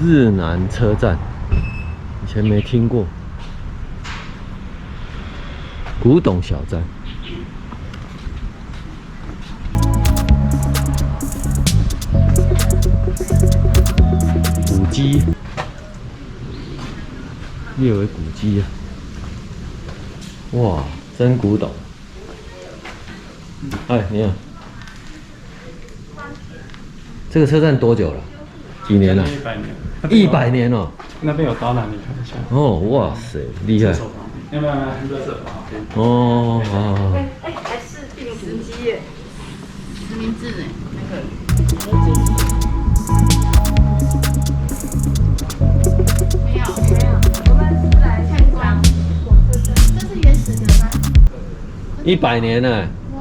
日南车站，以前没听过。古董小站。古迹，列为古迹啊！哇，真古董。哎，你好。这个车站多久了？几年了？100年哦。那边有导览，你看一下。哦，哇塞，厉害。要不要热色？哦，好。还是订时机耶，实名制哎，那个。没有，我们是来参观。这是原始的吗？100年呢。哇。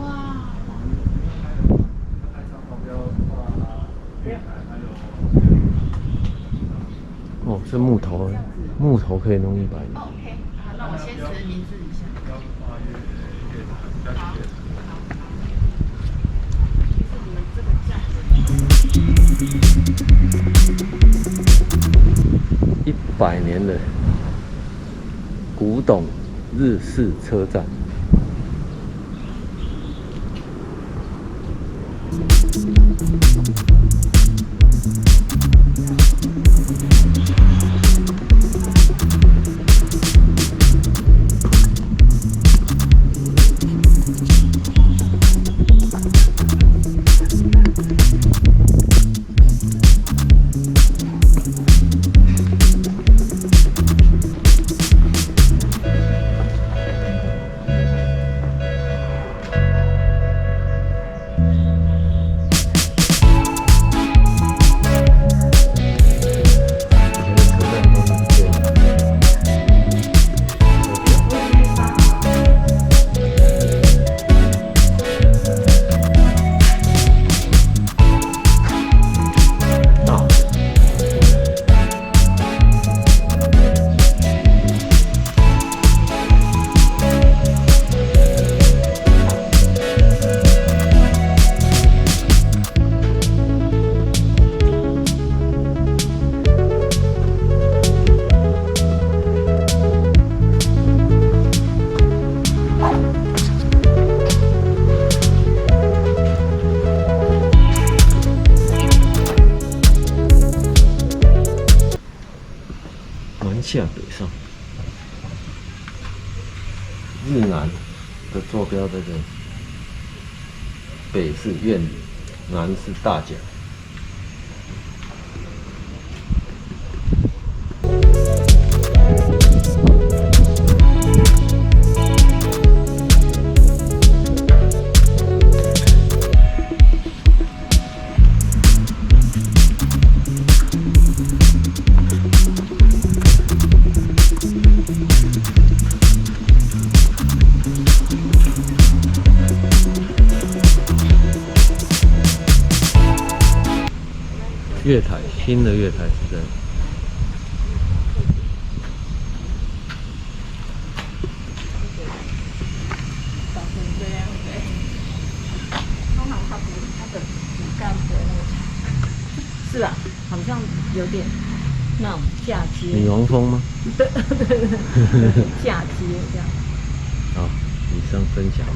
哦，是木头，木头可以弄100年。OK， 好，那我先实名制一下。好。100年的古董日式车站。下北上，日南的坐标在这里，北是苑里，南是大甲。月台，新的月台是这样。长成这样对。通常它的主干的那个是吧？好像有点那种嫁接。女王风吗？对对，嫁接这样。好，以上分享了。